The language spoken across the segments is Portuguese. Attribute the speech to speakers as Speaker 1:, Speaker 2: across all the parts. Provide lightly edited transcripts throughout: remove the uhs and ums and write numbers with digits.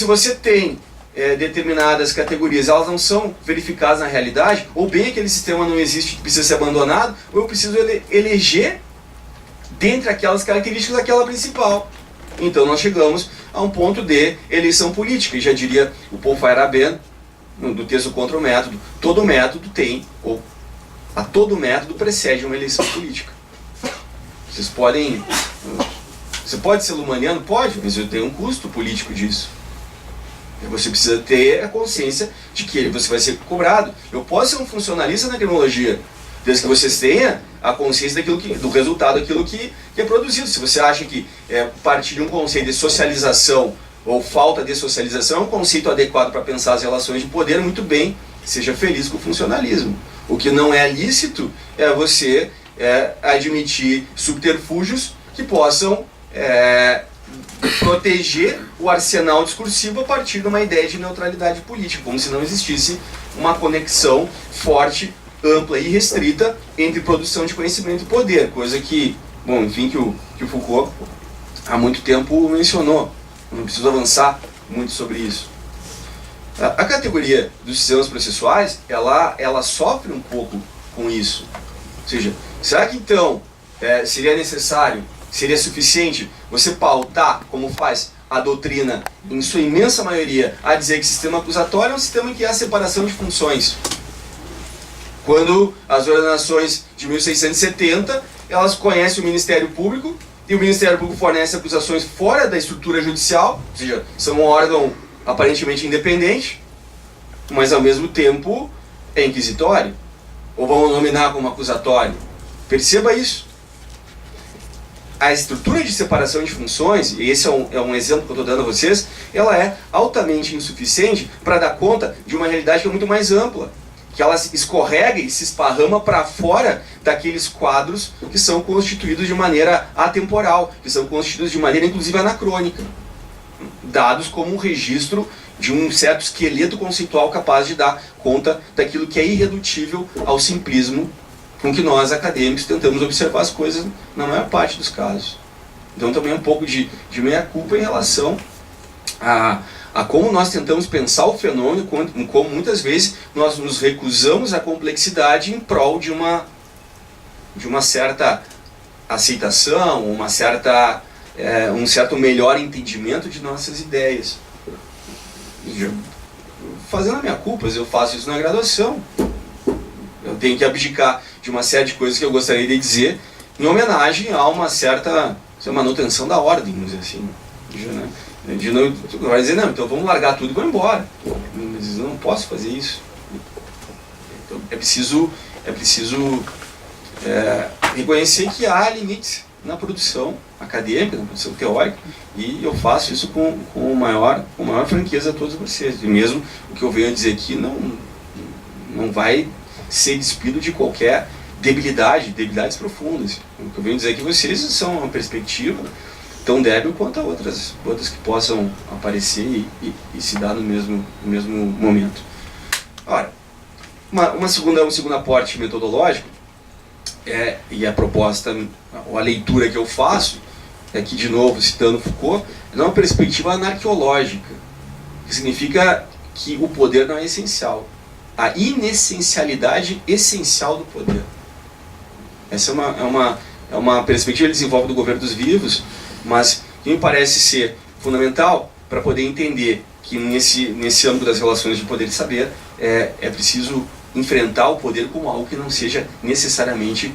Speaker 1: você tem determinadas categorias, elas não são verificadas na realidade, ou bem aquele sistema não existe, precisa ser abandonado, ou eu preciso eleger dentre aquelas características aquela principal. Então nós chegamos a um ponto de eleição política, e já diria o Paul Feyerabend, do texto Contra o Método, todo método tem, ou a todo método precede uma eleição política. Você pode ser lumaniano? Pode, mas tem um custo político disso. Você precisa ter a consciência de que você vai ser cobrado. Eu posso ser um funcionalista na criminologia, desde que você tenha a consciência do resultado daquilo que é produzido. Se você acha que partir de um conceito de socialização ou falta de socialização é um conceito adequado para pensar as relações de poder, muito bem, seja feliz com o funcionalismo. O que não é lícito é você admitir subterfúgios que possam proteger o arsenal discursivo a partir de uma ideia de neutralidade política, como se não existisse uma conexão forte, ampla e restrita entre produção de conhecimento e poder, coisa que, bom, enfim, que o Foucault há muito tempo mencionou. Não preciso avançar muito sobre isso. A categoria dos sistemas processuais, ela sofre um pouco com isso. Ou seja, será que então seria necessário, seria suficiente você pautar, como faz a doutrina, em sua imensa maioria, a dizer que o sistema acusatório é um sistema em que há separação de funções? Quando as ordenações de 1670, elas conhecem o Ministério Público, e o Ministério Público fornece acusações fora da estrutura judicial, ou seja, são um órgão aparentemente independente, mas ao mesmo tempo é inquisitório, ou vamos nominar como acusatório. Perceba isso. A estrutura de separação de funções, e esse é um exemplo que eu estou dando a vocês, ela é altamente insuficiente para dar conta de uma realidade que é muito mais ampla, que ela escorrega e se esparrama para fora daqueles quadros que são constituídos de maneira atemporal, que são constituídos de maneira inclusive anacrônica, dados como um registro de um certo esqueleto conceitual capaz de dar conta daquilo que é irredutível ao simplismo com que nós, acadêmicos, tentamos observar as coisas na maior parte dos casos. Então também um pouco de meia-culpa em relação a como nós tentamos pensar o fenômeno, como muitas vezes nós nos recusamos à complexidade em prol de uma certa aceitação, um certo melhor entendimento de nossas ideias. Fazendo a minha culpa, eu faço isso na graduação. Eu tenho que abdicar de uma série de coisas que eu gostaria de dizer em homenagem a uma certa manutenção da ordem, vamos dizer assim. De não, vai dizer, não, então vamos largar tudo e vamos embora. Mas eu não posso fazer isso. Então é preciso reconhecer que há limites na produção acadêmica, na produção teórica, e eu faço isso com maior franqueza a todos vocês. E mesmo o que eu venho a dizer aqui não vai ser despido de qualquer debilidades profundas. O que eu venho dizer aqui, vocês são uma perspectiva tão débil quanto a outras que possam aparecer e se dar no mesmo momento. Ora, um segundo aporte metodológico, e a proposta, ou a leitura que eu faço, aqui de novo citando Foucault, é uma perspectiva anarqueológica, que significa que o poder não é essencial. A inessencialidade essencial do poder. Essa é uma perspectiva que desenvolve do governo dos vivos, mas que me parece ser fundamental para poder entender que nesse âmbito das relações de poder e saber é preciso enfrentar o poder como algo que não seja necessariamente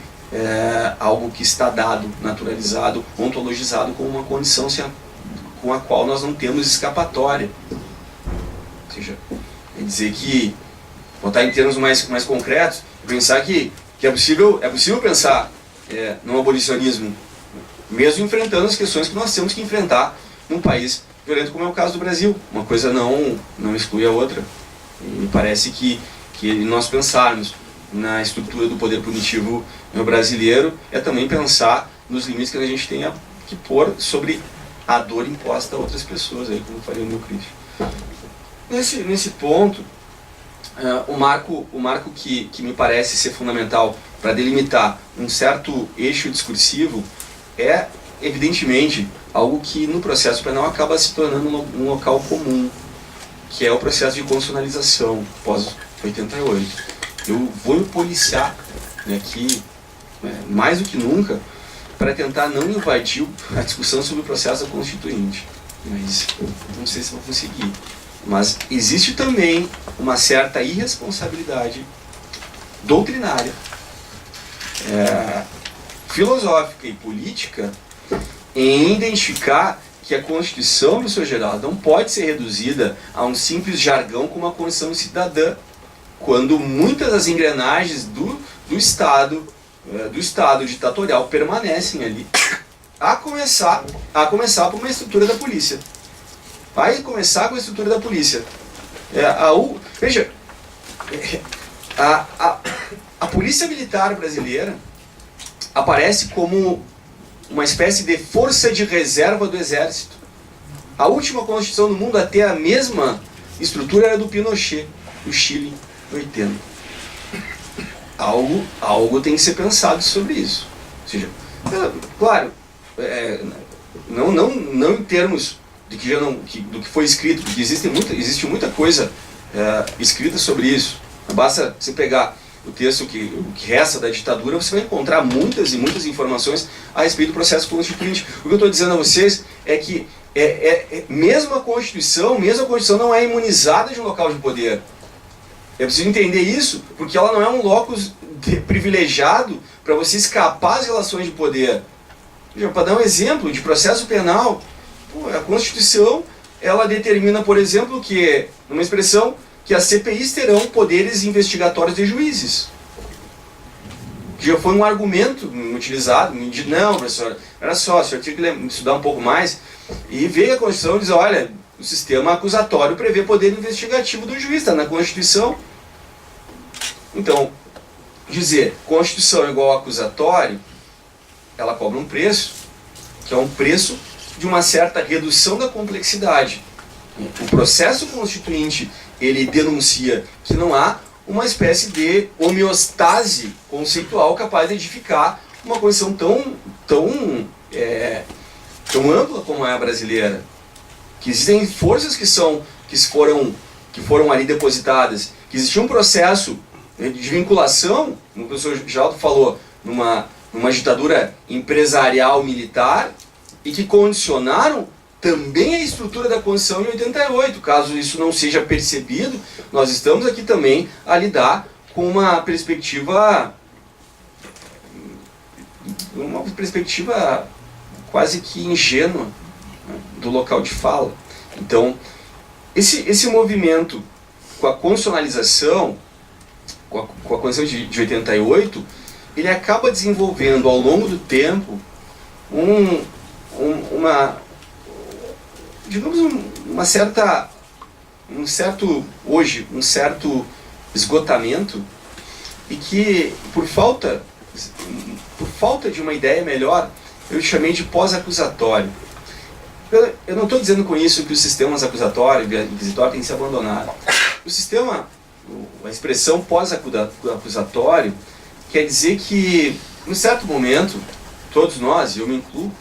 Speaker 1: algo que está dado, naturalizado, ontologizado como uma condição com a qual nós não temos escapatória. Ou seja, é dizer que, botar em termos mais concretos, pensar que é possível pensar num abolicionismo, mesmo enfrentando as questões que nós temos que enfrentar num país violento como é o caso do Brasil. Uma coisa não exclui a outra. E me parece que nós pensarmos na estrutura do poder punitivo brasileiro é também pensar nos limites que a gente tem que pôr sobre a dor imposta a outras pessoas, aí, como faria o meu crítico. Nesse ponto, o marco que me parece ser fundamental para delimitar um certo eixo discursivo é, evidentemente, algo que no processo penal acaba se tornando um local comum, que é o processo de constitucionalização pós-88. Eu vou me policiar aqui, mais do que nunca, para tentar não invadir a discussão sobre o processo constituinte. Mas não sei se vou conseguir. Mas existe também uma certa irresponsabilidade doutrinária, filosófica e política em identificar que a Constituição, no seu geral, não pode ser reduzida a um simples jargão como a Constituição cidadã, quando muitas das engrenagens do Estado ditatorial permanecem ali, a começar por uma estrutura da polícia. Vai começar com a estrutura da polícia. Veja, a polícia militar brasileira aparece como uma espécie de força de reserva do exército. A última Constituição do mundo a ter a mesma estrutura era do Pinochet, do Chile, 80. Algo tem que ser pensado sobre isso. Ou seja, claro, não em termos de do que foi escrito, porque existe muita coisa escrita sobre isso. Basta você pegar o texto que resta da ditadura, você vai encontrar muitas e muitas informações a respeito do processo constituinte. O que eu estou dizendo a vocês é que mesmo a Constituição não é imunizada de um local de poder. É preciso entender isso, porque ela não é um locus privilegiado para você escapar às relações de poder. Para dar um exemplo de processo penal, a Constituição ela determina, por exemplo, que, numa expressão, que as CPIs terão poderes investigatórios de juízes. Que já foi um argumento utilizado, não, professor, era só, o senhor tinha que estudar um pouco mais, e veio a Constituição e diz, olha, o sistema acusatório prevê poder investigativo do juiz, está na Constituição. Então, dizer Constituição igual a acusatório, ela cobra um preço, que é um preço de uma certa redução da complexidade. O processo constituinte, ele denuncia que não há uma espécie de homeostase conceitual capaz de edificar uma Constituição tão ampla como é a brasileira. Que existem forças que foram ali depositadas, que existia um processo de vinculação, como o professor Geraldo falou, numa ditadura empresarial militar, e que condicionaram também a estrutura da Constituição em 88. Caso isso não seja percebido, nós estamos aqui também a lidar com uma perspectiva quase que ingênua, né, do local de fala. Então, esse movimento com a constitucionalização, com a Constituição de 88, ele acaba desenvolvendo ao longo do tempo um certo esgotamento, e que por falta de uma ideia melhor, eu chamei de pós-acusatório. Eu não estou dizendo com isso que os sistemas acusatório e inquisitório têm que ser abandonados. O sistema, a expressão pós-acusatório, quer dizer que, em certo momento, todos nós, e eu me incluo,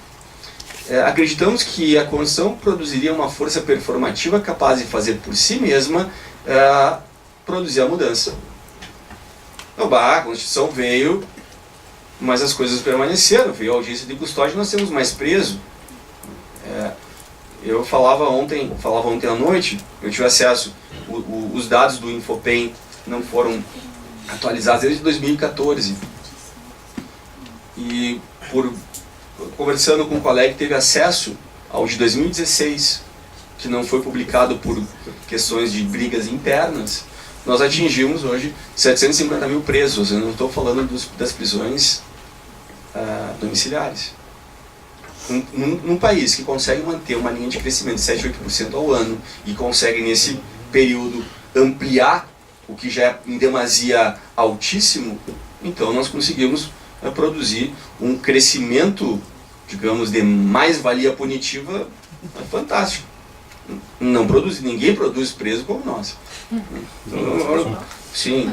Speaker 1: acreditamos que a Constituição produziria uma força performativa capaz de fazer por si mesma produzir a mudança. Então, a Constituição veio, mas as coisas permaneceram. Veio a audiência de custódia, nós temos mais preso. Eu falava ontem à noite, eu tive acesso, os dados do Infopem não foram atualizados desde 2014. E conversando com um colega que teve acesso ao de 2016, que não foi publicado por questões de brigas internas, nós atingimos hoje 750 mil presos. Eu não estou falando das prisões domiciliares. Num país que consegue manter uma linha de crescimento de 7, 8% ao ano e consegue nesse período ampliar o que já é em demasia altíssimo, então nós conseguimos produzir um crescimento, digamos, de mais-valia punitiva fantástico. Ninguém produz preso como nós. Então, sim,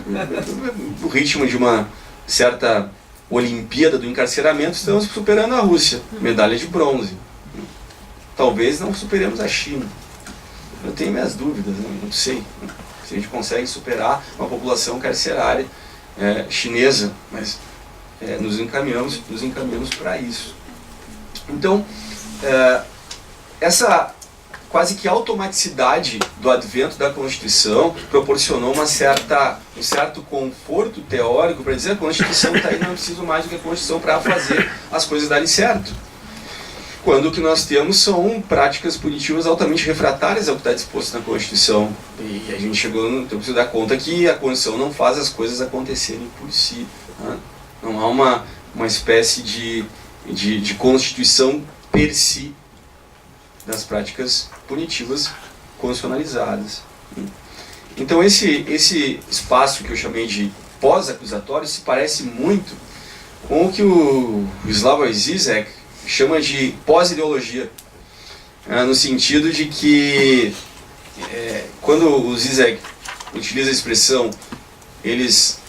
Speaker 1: o ritmo de uma certa Olimpíada do encarceramento, estamos superando a Rússia, medalha de bronze. Talvez não superemos a China. Eu tenho minhas dúvidas, né? Não sei, né? Se a gente consegue superar uma população carcerária chinesa, mas nos encaminhamos para isso. Então, essa quase que automaticidade do advento da Constituição proporcionou um certo conforto teórico para dizer: a Constituição está aí, não preciso mais do que a Constituição para fazer as coisas darem certo. Quando o que nós temos são práticas punitivas altamente refratárias ao que está disposto na Constituição. E a gente chegou no tempo de dar conta que a Constituição não faz as coisas acontecerem por si. Né? Não há uma espécie de Constituição per si das práticas punitivas constitucionalizadas. Então esse espaço que eu chamei de pós-acusatório se parece muito com o que o Slavoj Žižek chama de pós-ideologia, no sentido de que quando o Žižek utiliza a expressão eles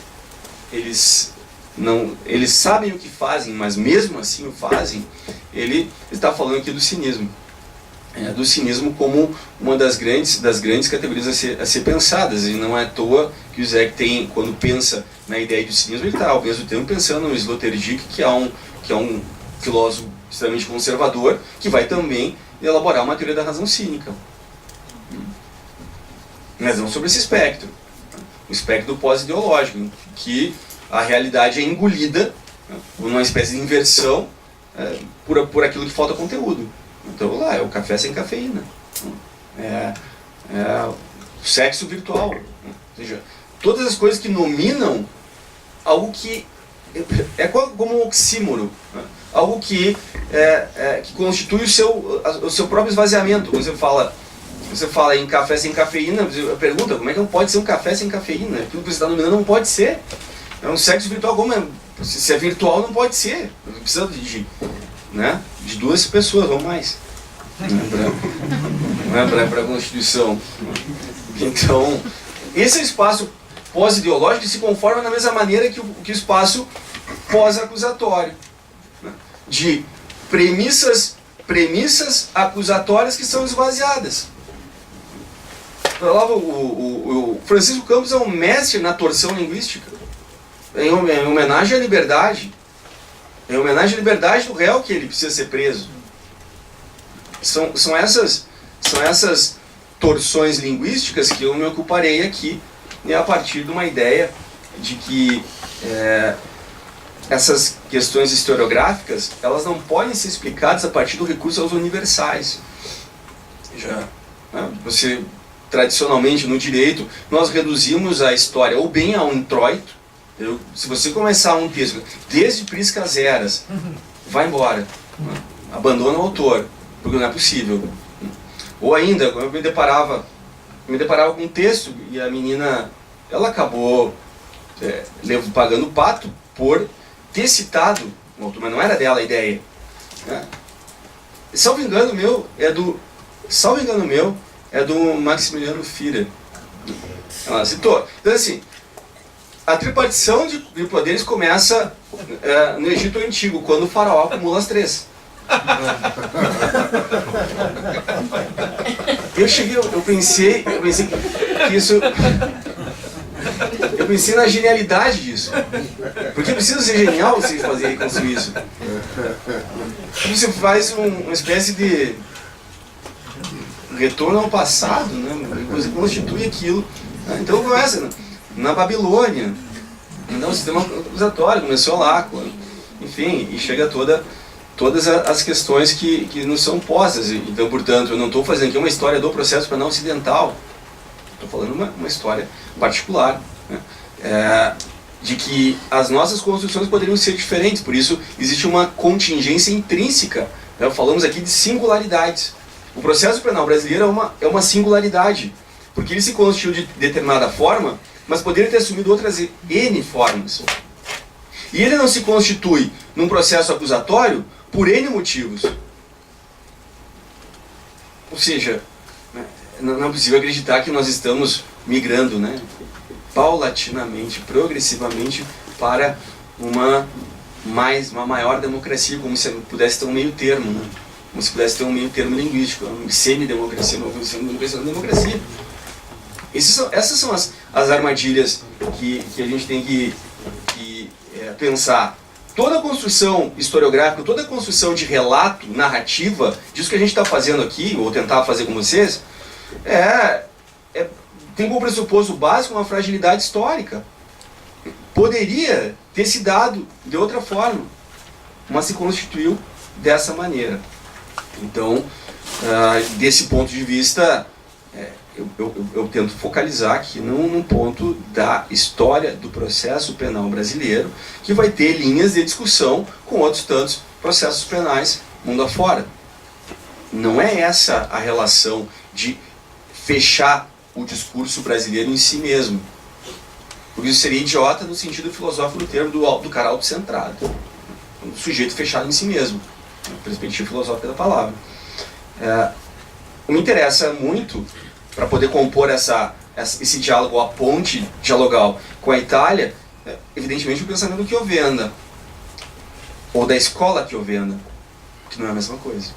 Speaker 1: sabem o que fazem, mas mesmo assim o fazem, ele está falando aqui do cinismo. Do cinismo como uma das grandes categorias a ser pensadas, e não é à toa que o Žižek tem, quando pensa na ideia do cinismo, ele está ao mesmo tempo pensando no Sloterdijk, que é um filósofo extremamente conservador, que vai também elaborar uma teoria da razão cínica. Mas não sobre esse espectro, o espectro do pós-ideológico, em que a realidade é engolida numa espécie de inversão por aquilo que falta conteúdo. Então lá é o café sem cafeína, é o sexo virtual, ou seja, todas as coisas que nominam algo que é como um oxímoro, né? Algo que constitui o seu próprio esvaziamento. Quando você fala em café sem cafeína, você pergunta: como é que não pode ser um café sem cafeína? Aquilo que você está nominando não pode ser. É um sexo virtual. Como é? Se é virtual, não pode ser. Precisa de duas pessoas ou mais. Não é para a Constituição. Então, esse é o espaço pós-ideológico que se conforma da mesma maneira que o espaço pós-acusatório, né? De premissas acusatórias que são esvaziadas. O Francisco Campos é um mestre na torção linguística, em homenagem à liberdade. É em homenagem à liberdade do réu que ele precisa ser preso. São essas torções linguísticas que eu me ocuparei aqui, né, a partir de uma ideia de que essas questões historiográficas, elas não podem ser explicadas a partir do recurso aos universais. Você, tradicionalmente no direito, nós reduzimos a história ou bem a um introito. Se você começar um texto desde Priscas Eras, vai embora, abandona o autor, porque não é possível. Ou ainda, eu me deparava com um texto e a menina, ela acabou pagando o pato por ter citado o autor, mas não era dela a ideia. Salvo engano meu, é do Maximiliano Führer. Ela citou. Então assim, a tripartição de poderes começa no Egito Antigo, quando o faraó acumula as três. Eu pensei que isso... Eu pensei na genialidade disso. Porque precisa ser genial você fazer reconstruir isso. Você faz uma espécie de retorno ao passado, né? Você constitui aquilo. Então começa na Babilônia. Então o sistema acusatório começou lá. Enfim, e chega todas as questões que nos são postas. Então, portanto, eu não estou fazendo aqui uma história do processo penal ocidental. Estou falando uma história particular, né? De que as nossas construções poderiam ser diferentes. Por isso, existe uma contingência intrínseca. Né? Falamos aqui de singularidades. O processo penal brasileiro é uma singularidade, porque ele se constituiu de determinada forma, mas poderia ter assumido outras N formas. E ele não se constitui num processo acusatório por N motivos. Ou seja, não é possível acreditar que nós estamos migrando, né, paulatinamente, progressivamente, para uma maior democracia, como se pudesse ter um meio termo, né? como se pudesse ter um meio termo linguístico, uma semidemocracia, uma semidemocracia. Essas são as armadilhas que a gente tem que pensar. Toda a construção historiográfica, toda a construção de relato, narrativa, disso que a gente está fazendo aqui, ou tentar fazer com vocês, tem como pressuposto básico uma fragilidade histórica. Poderia ter se dado de outra forma, mas se constituiu dessa maneira. Então, desse ponto de vista, eu tento focalizar aqui num ponto da história do processo penal brasileiro, que vai ter linhas de discussão com outros tantos processos penais mundo afora. Não é essa a relação de fechar o discurso brasileiro em si mesmo. Porque isso seria idiota no sentido filosófico do termo do cara autocentrado. Um sujeito fechado em si mesmo, na perspectiva filosófica da palavra. Me interessa muito, para poder compor esse diálogo, a ponte dialogal com a Itália, evidentemente o pensamento do Chiovenda, ou da escola Chiovenda, que não é a mesma coisa.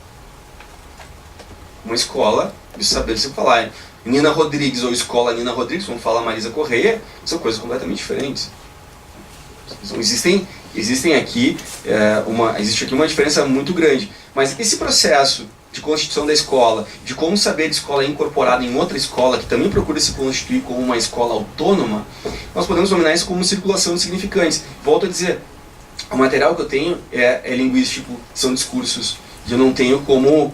Speaker 1: Uma escola, isso saber se falar, Nina Rodrigues ou escola Nina Rodrigues, vamos falar Marisa Correia, são coisas completamente diferentes. Então, existe aqui uma diferença muito grande. Mas esse processo de constituição da escola, de como o saber de escola é incorporado em outra escola, que também procura se constituir como uma escola autônoma, nós podemos nominar isso como circulação de significantes. Volto a dizer, o material que eu tenho é linguístico, são discursos, e eu não tenho como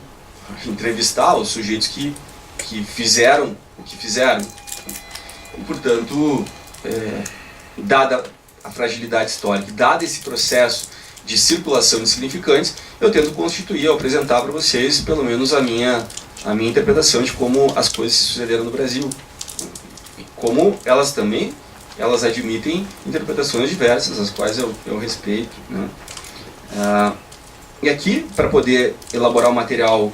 Speaker 1: entrevistar os sujeitos que fizeram o que fizeram. E, portanto, dada a fragilidade histórica, dado esse processo de circulação de significantes, eu tento constituir, apresentar para vocês, pelo menos a minha interpretação de como as coisas se sucederam no Brasil. E como elas admitem interpretações diversas, as quais eu respeito, né? E aqui, para poder elaborar o material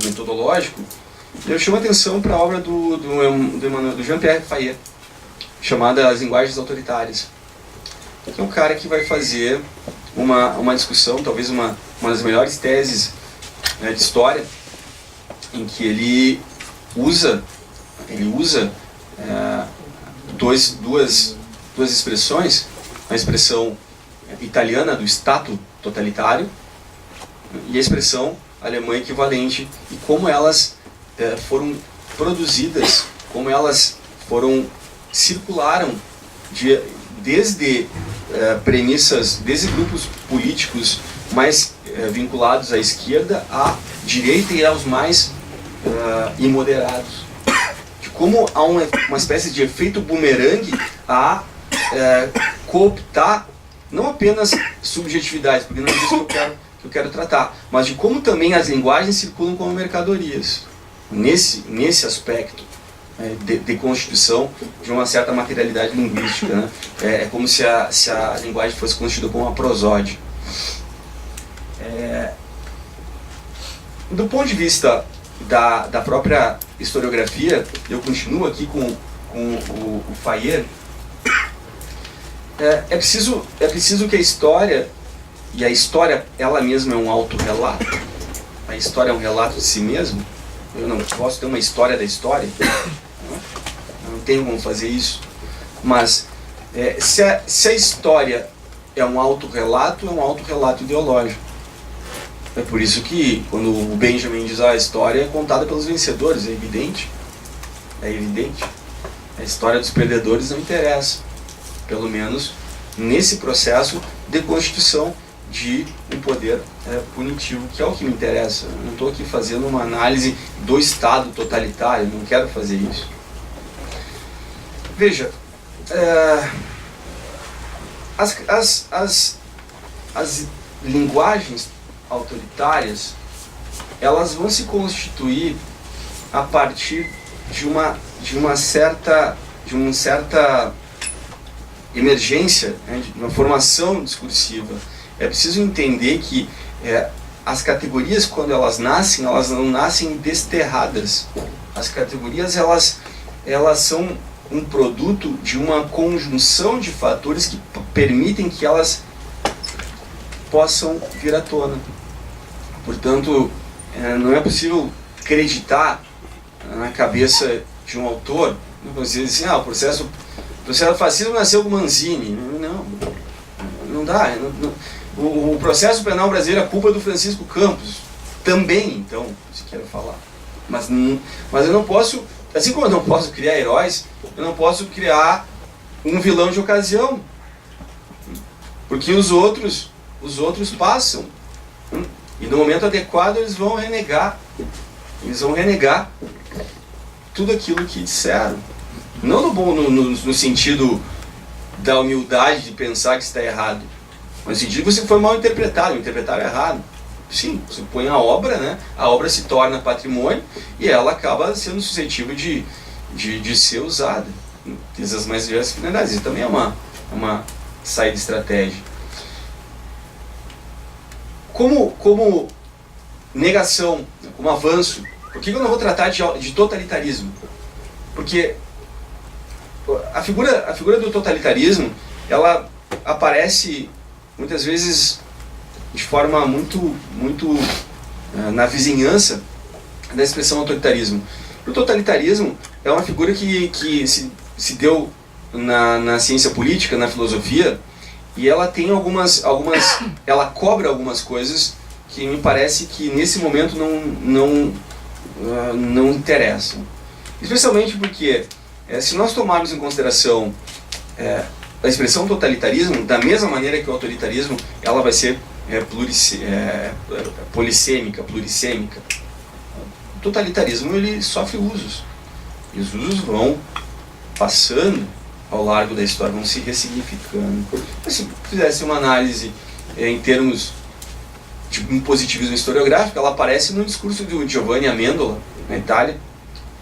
Speaker 1: metodológico, eu chamo a atenção para a obra do Jean-Pierre Fayet, chamada As Linguagens Autoritárias, que é um cara que vai fazer uma discussão, talvez uma das melhores teses, né, de história, em que ele usa duas expressões, a expressão italiana do Stato totalitário e a expressão alemã equivalente, e como elas foram produzidas, como elas circularam desde premissas, desde grupos políticos mais vinculados à esquerda, à direita e aos mais imoderados. De como há uma espécie de efeito bumerangue a cooptar não apenas subjetividades, porque não é isso que eu quero tratar, mas de como também as linguagens circulam como mercadorias. Nesse aspecto de constituição de uma certa materialidade linguística, né? É como se a linguagem fosse constituída como uma prosódia. Do ponto de vista da própria historiografia, eu continuo aqui com o Fayet. É preciso que a história, e a história ela mesma é um autorrelato, a história é um relato de si mesmo. Eu não posso ter uma história da história, eu não tenho como fazer isso. Mas se a história é um autorrelato, é um autorrelato ideológico. É por isso que quando o Benjamin diz a história é contada pelos vencedores, é evidente. A história dos perdedores não interessa, pelo menos nesse processo de constituição de um poder punitivo, que é o que me interessa. Eu não estou aqui fazendo uma análise do Estado totalitário, não quero fazer isso. Veja, as linguagens autoritárias, elas vão se constituir a partir de uma certa emergência, né, de uma formação discursiva. É preciso entender que as categorias, quando elas não nascem desterradas. As categorias, elas são um produto de uma conjunção de fatores que permitem que elas possam vir à tona. Portanto, não é possível acreditar na cabeça de um autor. Você diz assim, o processo do fascismo nasceu com Manzini. Não dá. O processo penal brasileiro é culpa do Francisco Campos. Também, então, se quero falar. Mas eu não posso, assim como eu não posso criar heróis, eu não posso criar um vilão de ocasião. Porque os outros passam. E no momento adequado eles vão renegar. Eles vão renegar tudo aquilo que disseram. Não no sentido da humildade de pensar que está errado. Mas no sentido que você foi mal interpretado, interpretaram errado. Sim, você põe a obra, né? A obra se torna patrimônio e ela acaba sendo suscetível de ser usada. Tem as mais diversas finalidades. Isso também é uma saída de estratégia. Como negação, como avanço, por que eu não vou tratar de totalitarismo? Porque a figura do totalitarismo, ela aparece muitas vezes de forma muito na vizinhança da expressão autoritarismo. O totalitarismo é uma figura que se deu na ciência política, na filosofia, e ela tem ela cobra algumas coisas que me parece que nesse momento não interessam. Especialmente porque, se nós tomarmos em consideração a expressão totalitarismo, da mesma maneira que o autoritarismo, ela vai ser polissêmica. O totalitarismo, ele sofre usos. E os usos vão passando ao largo da história, vão se ressignificando. Mas se fizesse uma análise em termos de um positivismo historiográfico, ela aparece no discurso de Giovanni Amendola, na Itália,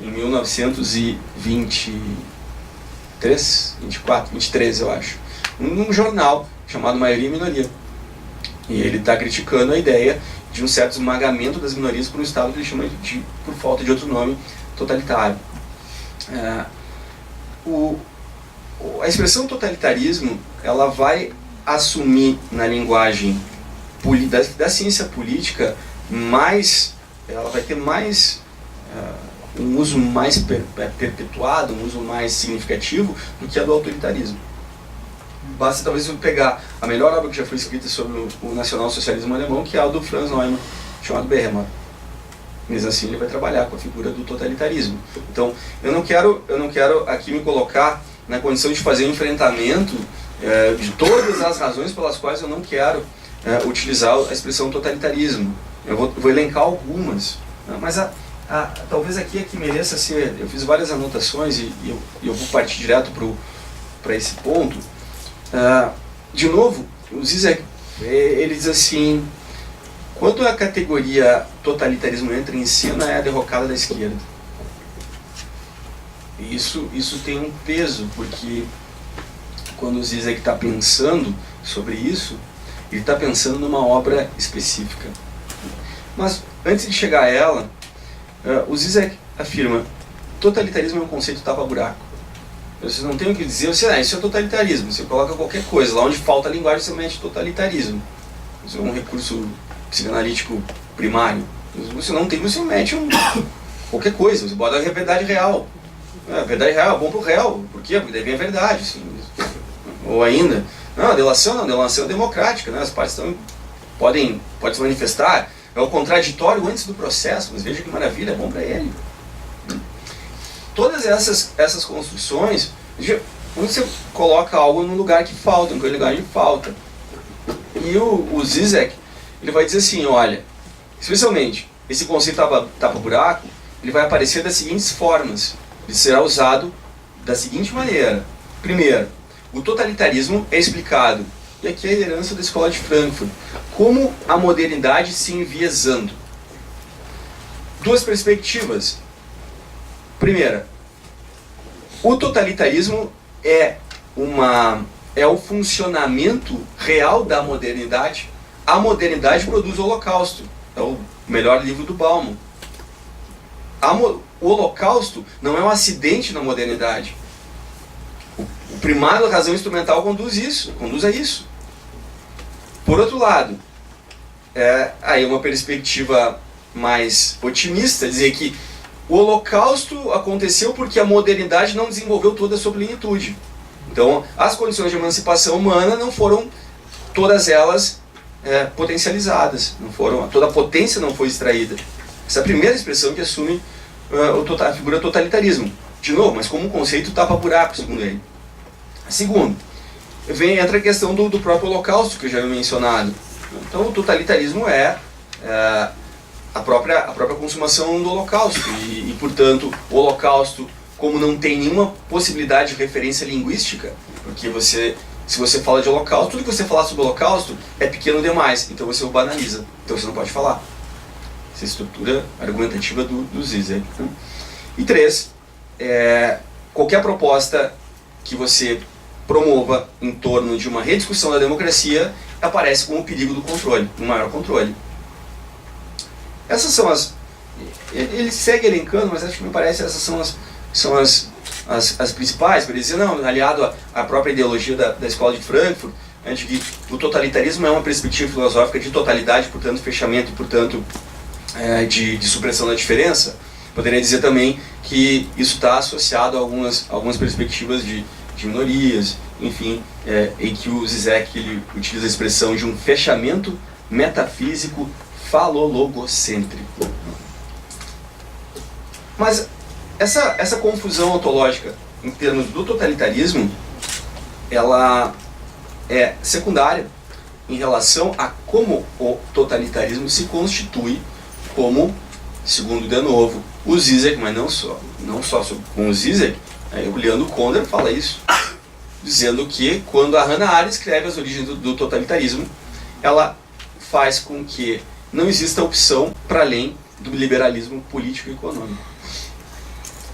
Speaker 1: em 1923, eu acho, num jornal chamado Maioria e Minoria. E ele está criticando a ideia de um certo esmagamento das minorias por um Estado que ele chama por falta de outro nome, totalitário. A expressão totalitarismo, ela vai assumir na linguagem da ciência política ela vai ter mais um uso mais perpetuado, um uso mais significativo do que a do autoritarismo. Basta talvez eu pegar a melhor obra que já foi escrita sobre o nacionalsocialismo alemão, que é a do Franz Neumann, chamado Behemoth. Mesmo assim ele vai trabalhar com a figura do totalitarismo. Então eu não quero aqui me colocar na condição de fazer um enfrentamento de todas as razões pelas quais eu não quero utilizar a expressão totalitarismo. Eu vou elencar algumas, né? Mas talvez aqui mereça ser... Eu fiz várias anotações e eu vou partir direto para esse ponto. De novo, o Zizek, ele diz assim: quando a categoria totalitarismo entra em cena, é a derrocada da esquerda. E isso tem um peso, porque quando o Zizek está pensando sobre isso, ele está pensando numa obra específica. Mas antes de chegar a ela, o Zizek afirma: totalitarismo é um conceito tapa-buraco. Vocês não têm o que dizer, isso é totalitarismo. Você coloca qualquer coisa, lá onde falta a linguagem você mete totalitarismo. Isso é um recurso psicanalítico primário. Você não tem, você mete qualquer coisa, você bota a verdade real. A verdade real é bom para o réu. Por quê? Porque daí vem a verdade. Assim. Ou ainda, a delação é democrática, né? As partes podem se manifestar. É o contraditório antes do processo, mas veja que maravilha, é bom para ele. Todas essas construções, quando você coloca algo num lugar que falta, em lugar de falta. E o Zizek, ele vai dizer assim, olha, especialmente, esse conceito tapa-buraco, ele vai aparecer das seguintes formas. Ele será usado da seguinte maneira. Primeiro, o totalitarismo é explicado, e aqui é a herança da escola de Frankfurt, como a modernidade se enviesando. Duas perspectivas. Primeira, o totalitarismo é o funcionamento real da modernidade. A modernidade produz o Holocausto. É o melhor livro do Bauman. O Holocausto não é um acidente na modernidade. O primado da razão instrumental conduz a isso. Por outro lado, aí uma perspectiva mais otimista, dizer que o Holocausto aconteceu porque a modernidade não desenvolveu toda a sua plenitude. Então, as condições de emancipação humana não foram todas elas potencializadas, não foram, toda a potência não foi extraída. Essa é a primeira expressão que assume a figura totalitarismo. De novo, mas como um conceito tapa-buraco, segundo ele. Segundo, entra a questão do próprio Holocausto, que eu já havia mencionado. Então, o totalitarismo é a própria consumação do Holocausto. E, portanto, o Holocausto, como não tem nenhuma possibilidade de referência linguística, porque se você fala de Holocausto, tudo que você falar sobre o Holocausto é pequeno demais, então você o banaliza, então você não pode falar. Essa é a estrutura argumentativa do Zizek. E 3, qualquer proposta que você promova em torno de uma rediscussão da democracia aparece como o perigo do controle, um maior controle. Essas são ele segue elencando, mas acho que me parece essas são as principais, por dizer, não, aliado à própria ideologia da Escola de Frankfurt, de que o totalitarismo é uma perspectiva filosófica de totalidade, portanto fechamento e portanto de supressão da diferença. Poderia dizer também que isso está associado a algumas perspectivas de minorias, enfim, em que o Zizek ele utiliza a expressão de um fechamento metafísico falologocêntrico. Mas essa confusão ontológica em termos do totalitarismo, ela é secundária em relação a como o totalitarismo se constitui como, segundo de novo o Zizek, mas não só com o Zizek, o Leandro Konder fala isso, dizendo que quando a Hannah Arendt escreve as origens do totalitarismo, ela faz com que não exista opção para além do liberalismo político e econômico.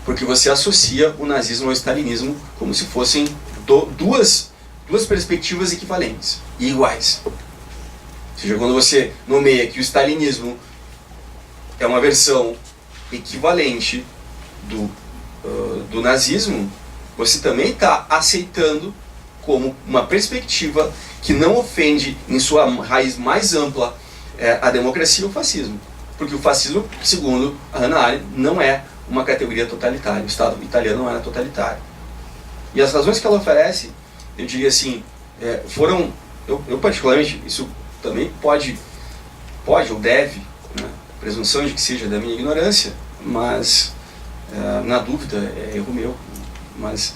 Speaker 1: Porque você associa o nazismo ao stalinismo como se fossem duas perspectivas equivalentes e iguais. Ou seja, quando você nomeia que o stalinismo é uma versão equivalente do nazismo, você também está aceitando como uma perspectiva que não ofende em sua raiz mais ampla a democracia e o fascismo. Porque o fascismo, segundo a Hannah Arendt, não é uma categoria totalitária. O Estado italiano não era totalitário. E as razões que ela oferece, eu diria assim, foram, eu particularmente, isso também pode ou deve, né, presunção de que seja da minha ignorância, mas na dúvida é erro meu. Mas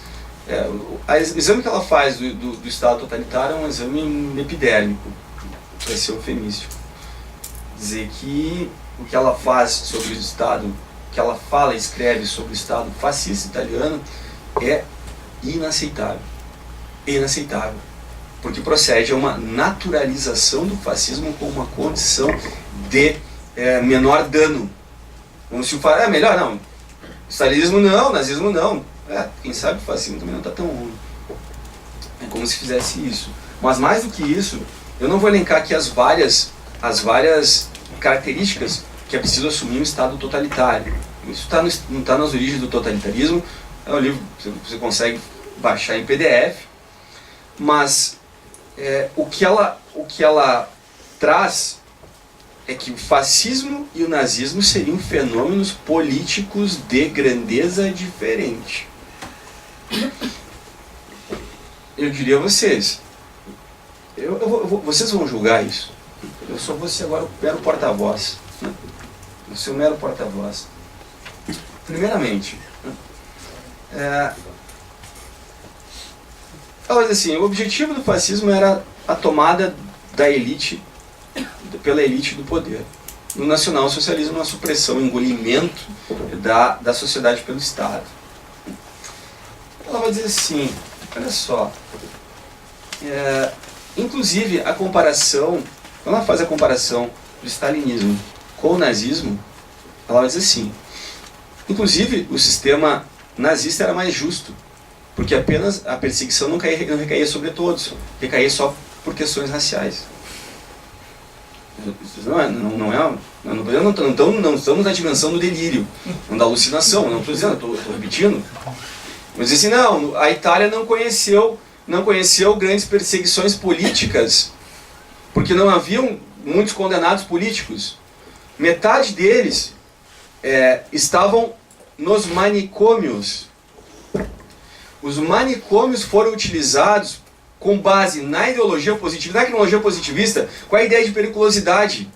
Speaker 1: o exame que ela faz do Estado totalitário é um exame epidérmico, para ser eufemístico. Dizer que o que ela faz sobre o Estado, que ela fala e escreve sobre o Estado fascista italiano é inaceitável. Inaceitável. Porque procede a uma naturalização do fascismo como uma condição de menor dano. Como se o fascismo melhor, não. Stalinismo não, nazismo não. Quem sabe o fascismo também não está tão ruim. É como se fizesse isso. Mas mais do que isso, eu não vou elencar aqui as várias características que é preciso assumir um Estado totalitário. Isso não está nas origens do totalitarismo. É um livro que você consegue baixar em PDF. Mas o que ela traz é que o fascismo e o nazismo seriam fenômenos políticos de grandeza diferente. Eu diria a vocês, vocês vão julgar isso. Eu só vou ser agora o mero porta-voz. Né? Eu sou o mero porta-voz. Primeiramente, assim, o objetivo do fascismo era a tomada da elite, pela elite do poder. No nacional-socialismo, a supressão, o engolimento da sociedade pelo Estado. Ela vai dizer assim, olha só, inclusive a comparação, quando ela faz a comparação do stalinismo com o nazismo, ela vai dizer assim, inclusive o sistema nazista era mais justo, porque apenas a perseguição não recaía sobre todos, recaía só por questões raciais. Não estamos na dimensão do delírio, não da alucinação, não estou dizendo, estou repetindo. Mas assim, não, a Itália não conheceu grandes perseguições políticas, porque não haviam muitos condenados políticos, metade deles estavam nos manicômios. Os manicômios foram utilizados com base na ideologia positivista, na ideologia positivista, com a ideia de periculosidade.